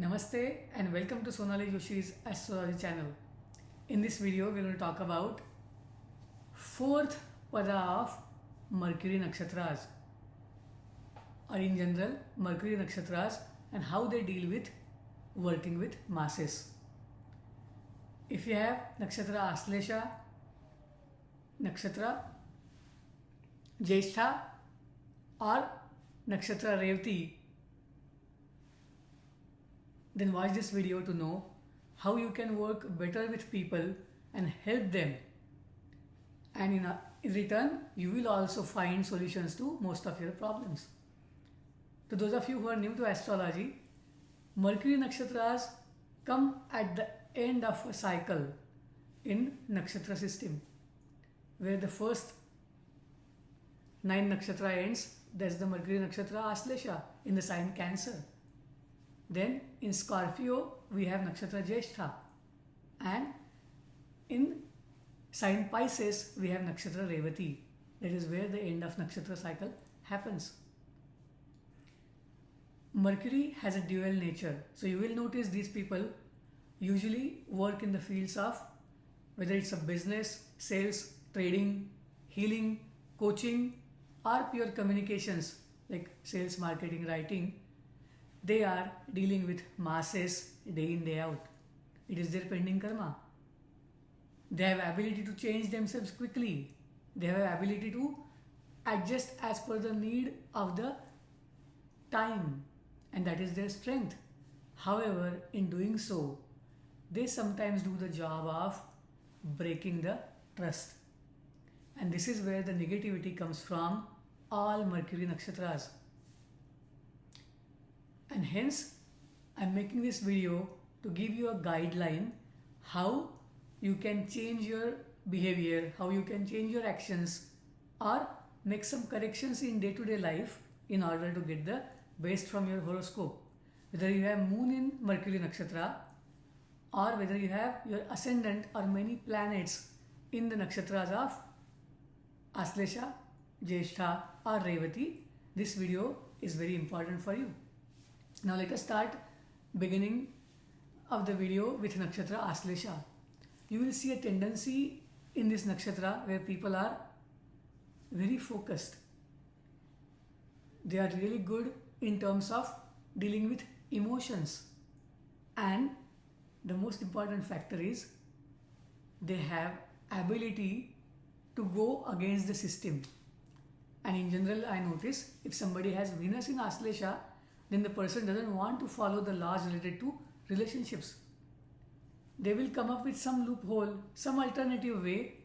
Namaste and welcome to SonaliJoshi's Astrology channel. In this video, we're going to talk about fourth pada of Mercury Nakshatras, or in general, Mercury Nakshatras and how they deal with working with masses. If you have Nakshatra Aslesha, Nakshatra Jyeshtha or Nakshatra Revati, then watch this video to know how you can work better with people and help them. And in return, you will also find solutions to most of your problems. To those of you who are new to astrology, Mercury Nakshatras come at the end of a cycle in Nakshatra system, where the first 9 Nakshatra ends. That's the Mercury Nakshatra Aslesha in the sign Cancer. Then in Scorpio, we have Nakshatra Jyeshtha, and in sign Pisces, we have Nakshatra Revati. That is where the end of Nakshatra cycle happens. Mercury has a dual nature. So you will notice these people usually work in the fields of whether it's a business, sales, trading, healing, coaching, or pure communications like sales, marketing, writing. They are dealing with masses day in, day out. It is their pending karma. They have ability to change themselves quickly. They have ability to adjust as per the need of the time, and that is their strength. However, in doing so, they sometimes do the job of breaking the trust. And this is where the negativity comes from all Mercury Nakshatras. And hence, I'm making this video to give you a guideline how you can change your behavior, how you can change your actions, or make some corrections in day-to-day life in order to get the best from your horoscope. Whether you have Moon in Mercury Nakshatra, or whether you have your ascendant or many planets in the nakshatras of Aslesha, Jyeshtha or Revati, this video is very important for you. Now let us start beginning of the video with Nakshatra Aslesha. You will see a tendency in this nakshatra where people are very focused. They are really good in terms of dealing with emotions, and the most important factor is they have ability to go against the system. And in general, I notice if somebody has Venus in Aslesha, then the person doesn't want to follow the laws related to relationships. They will come up with some loophole, some alternative way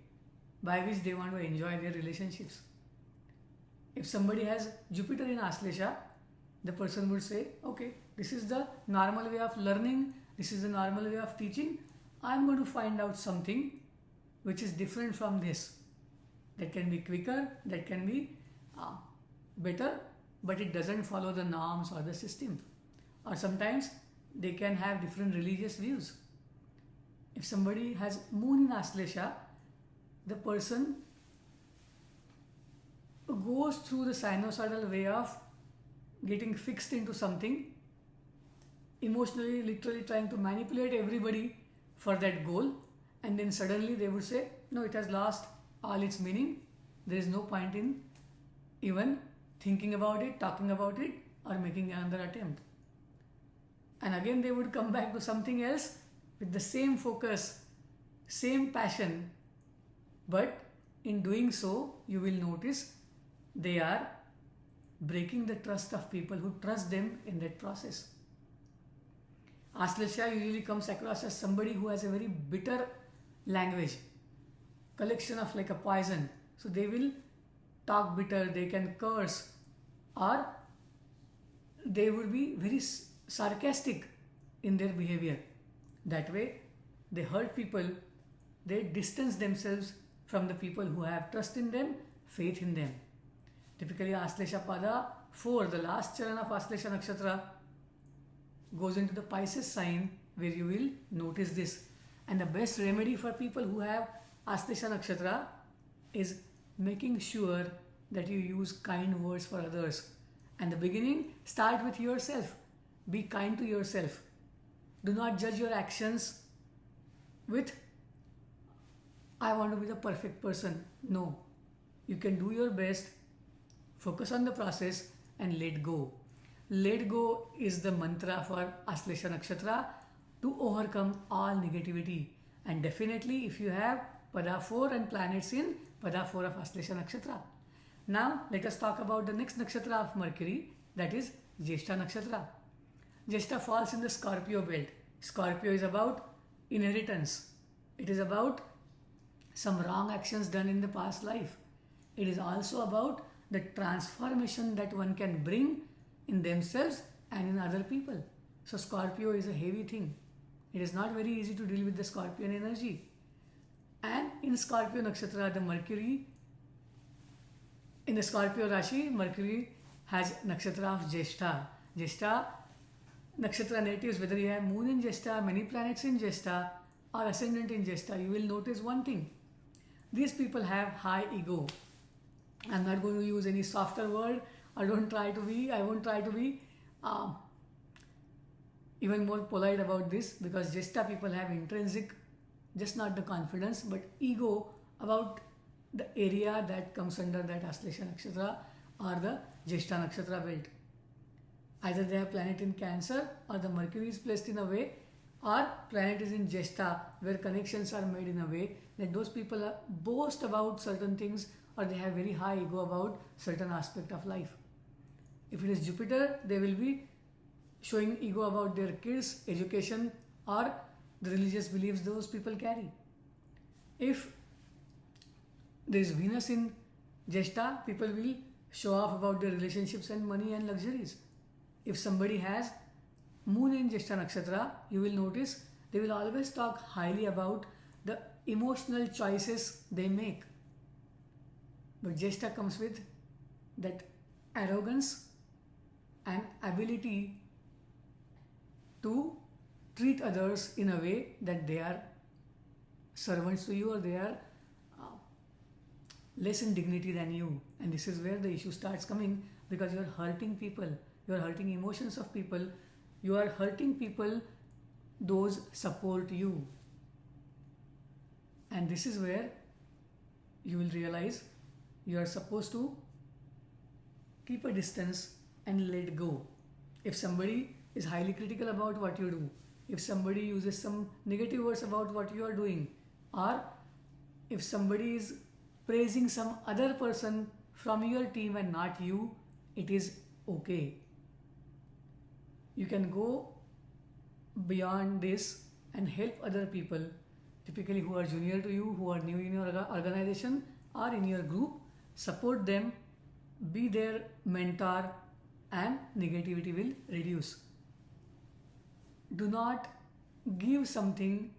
by which they want to enjoy their relationships. If somebody has Jupiter in Aslesha, the person would say, okay, this is the normal way of learning, this is the normal way of teaching. I'm going to find out something which is different from this. That can be quicker, that can be better, but it doesn't follow the norms or the system. Or sometimes they can have different religious views. If somebody has Moon in Aslesha, the person goes through the sinusoidal way of getting fixed into something, emotionally, literally trying to manipulate everybody for that goal, and then suddenly they would say, no, it has lost all its meaning. There is no point in even thinking about it, talking about it, or making another attempt. And again they would come back to something else with the same focus, same passion, but in doing so, you will notice they are breaking the trust of people who trust them in that process. Aslesha usually comes across as somebody who has a very bitter language, collection of like a poison. So they will talk bitter, they can curse, or they would be very sarcastic in their behavior. That way, they hurt people, they distance themselves from the people who have trust in them, faith in them. Typically, Aslesha Pada 4, the last charan of Aslesha Nakshatra, goes into the Pisces sign where you will notice this. And the best remedy for people who have Aslesha Nakshatra is making sure that you use kind words for others. And the beginning, start with yourself. Be kind to yourself. Do not judge your actions with, I want to be the perfect person. No. You can do your best, focus on the process and let go. Let go is the mantra for Aslesha Nakshatra to overcome all negativity. And definitely if you have Pada 4 and planets in Pada 4 of Aslesha Nakshatra. Now let us talk about the next nakshatra of Mercury, that is Jyeshtha Nakshatra. Jyeshtha falls in the Scorpio belt. Scorpio is about inheritance. It is about some wrong actions done in the past life. It is also about the transformation that one can bring in themselves and in other people. So Scorpio is a heavy thing. It is not very easy to deal with the Scorpion energy. And in Scorpio Nakshatra, the Mercury, in the Scorpio Rashi, Mercury has Nakshatra of Jyeshtha. Jyeshtha Nakshatra natives, whether you have moon in Jyeshtha, many planets in Jyeshtha or ascendant in Jyeshtha, you will notice one thing. These people have high ego. I'm not going to use any softer word. I won't try to be even more polite about this, because Jyeshtha people have intrinsic, just not the confidence, but ego about the area that comes under that Aslesha Nakshatra or the Jyeshtha Nakshatra belt. Either they have planet in Cancer, or the Mercury is placed in a way, or planet is in Jyeshtha, where connections are made in a way that those people boast about certain things, or they have very high ego about certain aspect of life. If it is Jupiter, they will be showing ego about their kids, education, or the religious beliefs those people carry. If there is Venus in Jyeshtha, people will show off about their relationships and money and luxuries. If somebody has Moon in Jyeshtha Nakshatra, you will notice they will always talk highly about the emotional choices they make. But Jyeshtha comes with that arrogance and ability to treat others in a way that they are servants to you, or they are less in dignity than you. And this is where the issue starts coming, because you are hurting people, you are hurting emotions of people, you are hurting people those support you. And this is where you will realize you are supposed to keep a distance and let go. If somebody is highly critical about what you do, if somebody uses some negative words about what you are doing, or if somebody is praising some other person from your team and not you, it is okay. You can go beyond this and help other people, typically who are junior to you, who are new in your organization or in your group. Support them, be their mentor, and negativity will reduce. Do not give something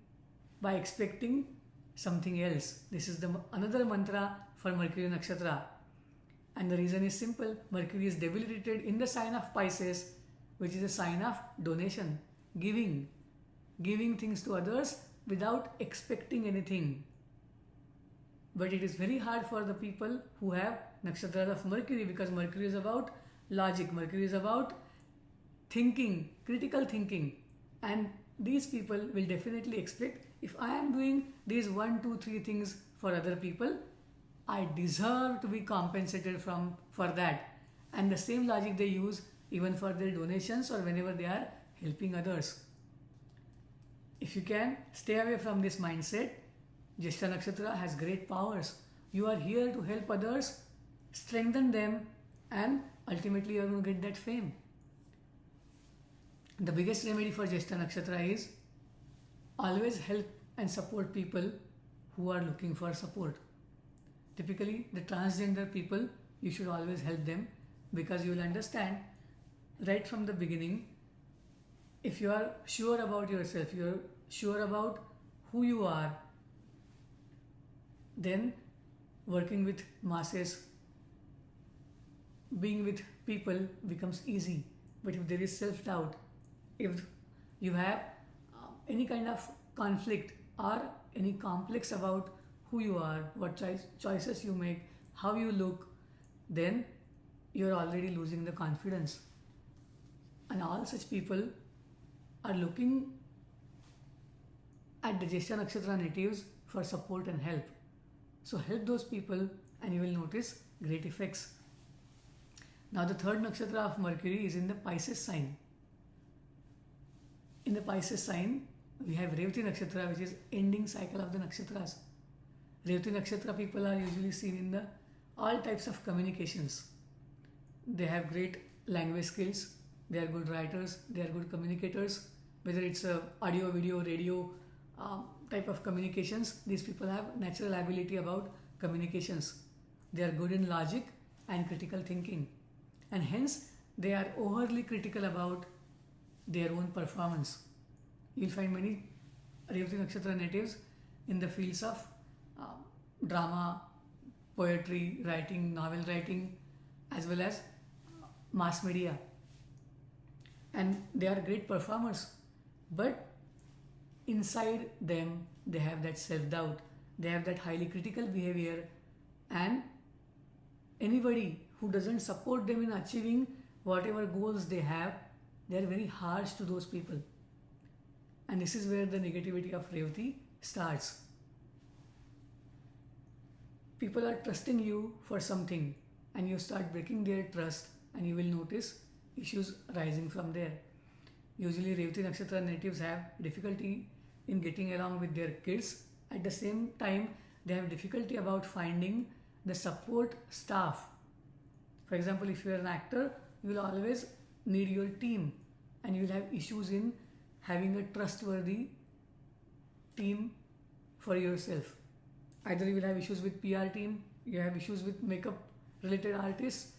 by expecting something else. This is another mantra for Mercury Nakshatra. And the reason is simple. Mercury is debilitated in the sign of Pisces, which is a sign of donation, giving things to others without expecting anything. But it is very hard for the people who have Nakshatra of Mercury, because Mercury is about logic, Mercury is about thinking, critical thinking. And these people will definitely expect, if I am doing these 1, 2, 3 things for other people, I deserve to be compensated for that. And the same logic they use even for their donations or whenever they are helping others. If you can stay away from this mindset, Jyeshtha Nakshatra has great powers. You are here to help others, strengthen them, and ultimately you are going to get that fame. The biggest remedy for Jyeshtha Nakshatra is always help and support people who are looking for support. Typically, the transgender people, you should always help them, because you will understand right from the beginning, if you are sure about yourself, you are sure about who you are, then working with masses, being with people becomes easy. But if there is self-doubt, if you have any kind of conflict or any complex about who you are, what choices you make, how you look, then you are already losing the confidence. And all such people are looking at the Jyeshtha Nakshatra natives for support and help. So help those people and you will notice great effects. Now the third nakshatra of Mercury is in the Pisces sign. In the Pisces sign, we have Revati Nakshatra, which is ending cycle of the nakshatras. Revati Nakshatra people are usually seen in the all types of communications. They have great language skills, they are good writers, they are good communicators, whether it's audio, video, radio type of communications. These people have natural ability about communications. They are good in logic and critical thinking, and hence they are overly critical about their own performance. You will find many Revati Nakshatra natives in the fields of drama, poetry, writing, novel writing, as well as mass media. And they are great performers, but inside them they have that self-doubt, they have that highly critical behavior, and anybody who doesn't support them in achieving whatever goals they have, they are very harsh to those people. And this is where the negativity of Revati starts. People are trusting you for something and you start breaking their trust, and you will notice issues rising from there. Usually Revati Nakshatra natives have difficulty in getting along with their kids. At the same time, they have difficulty about finding the support staff. For example, if you are an actor, you will always need your team, and you will have issues in having a trustworthy team for yourself. Either you will have issues with PR team, you have issues with makeup related artists.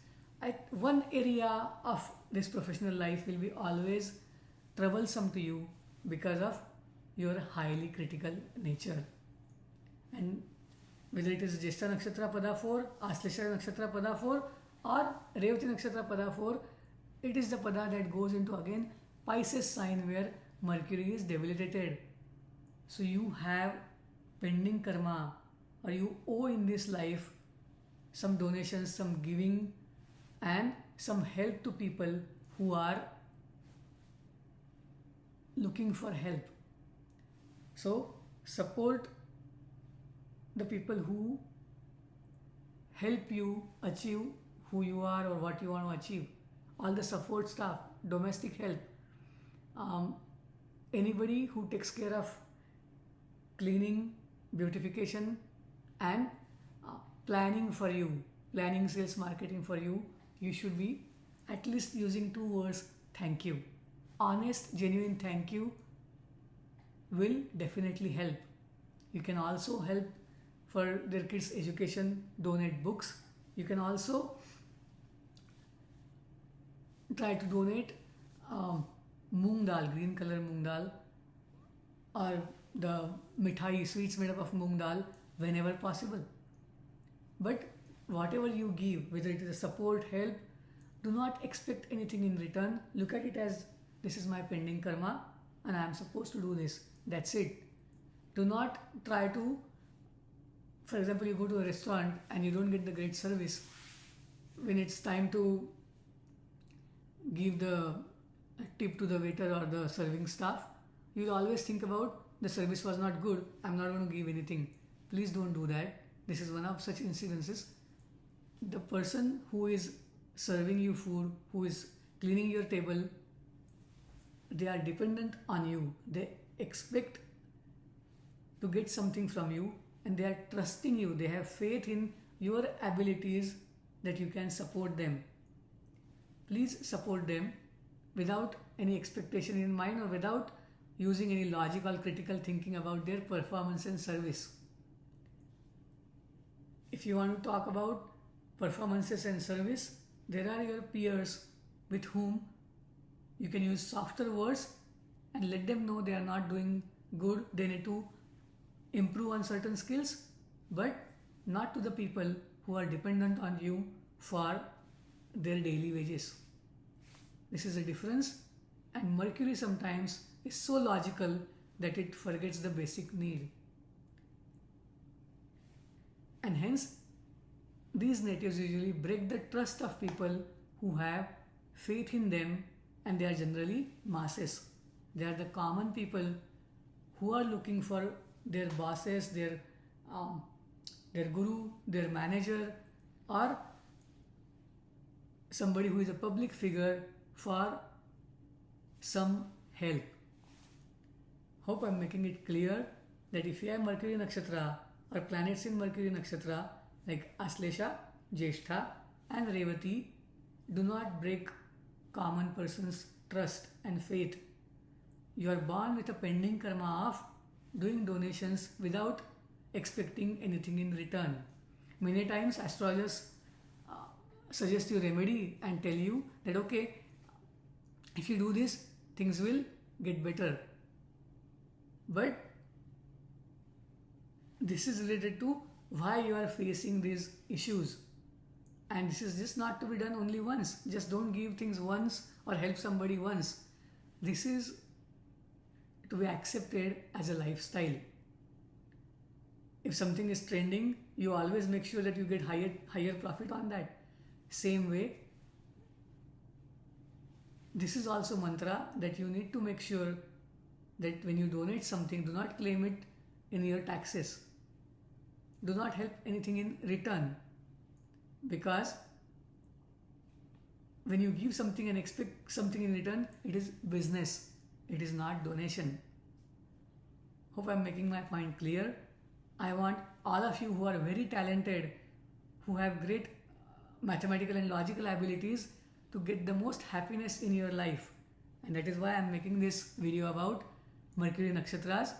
One area of this professional life will be always troublesome to you because of your highly critical nature. And whether it is Jyeshtha Nakshatra Pada 4, Astrologya Nakshatra Pada 4 or Revati Nakshatra Pada 4, it is the Pada that goes into again Pisces sign where Mercury is debilitated. So you have pending karma, or you owe in this life some donations, some giving, and some help to people who are looking for help. So support the people who help you achieve who you are or what you want to achieve. All the support staff, domestic help, anybody who takes care of cleaning, beautification, and planning for you, planning, sales, marketing for you, you should be at least using 2 words: thank you. Honest, genuine thank you will definitely help. You can also help for their kids' education, donate books. You can also try to donate moong dal, green color moong dal, or the mithai, sweets made up of moong dal, whenever possible. But whatever you give, whether it is a support, help, do not expect anything in return. Look at it as, this is my pending karma and I am supposed to do this. That's it. Do not try to, for example, you go to a restaurant and you don't get the great service. When it's time to give the tip to the waiter or the serving staff, you will always think about, the service was not good, I'm not going to give anything. Please don't do that. This is one of such incidences. The person who is serving you food, who is cleaning your table, they are dependent on you. They expect to get something from you and they are trusting you. They have faith in your abilities that you can support them. Please support them without any expectation in mind or without using any logical, critical thinking about their performance and service. If you want to talk about performances and service, there are your peers with whom you can use softer words and let them know they are not doing good, they need to improve on certain skills, but not to the people who are dependent on you for their daily wages. This is a difference, and Mercury sometimes is so logical that it forgets the basic need. And hence, these natives usually break the trust of people who have faith in them, and they are generally masses. They are the common people who are looking for their bosses, their guru, their manager, or somebody who is a public figure for some help. Hope I'm making it clear that if you have Mercury Nakshatra or planets in Mercury Nakshatra like Aslesha, Jyeshtha and Revati, do not break common person's trust and faith. You are born with a pending karma of doing donations without expecting anything in return. Many times astrologers suggest you remedy and tell you that okay, if you do this, things will get better. But this is related to why you are facing these issues. And this is just not to be done only once. Just don't give things once or help somebody once. This is to be accepted as a lifestyle. If something is trending, you always make sure that you get higher profit on that. Same way, this is also mantra that you need to make sure that when you donate something, do not claim it in your taxes. Do not help anything in return, because when you give something and expect something in return, it is business. It is not donation. Hope I'm making my point clear. I want all of you who are very talented, who have great mathematical and logical abilities, to get the most happiness in your life. And that is why I'm making this video about Mercury Nakshatras.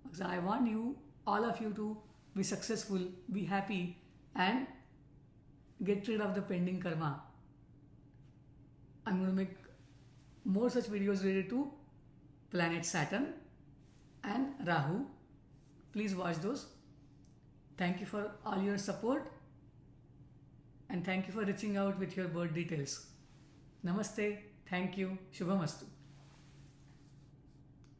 Because I want you, all of you, to be successful, be happy, and get rid of the pending karma. I'm going to make more such videos related to planet Saturn and Rahu. Please watch those. Thank you for all your support, and thank you for reaching out with your birth details. Namaste. Thank you. Shubhamastu.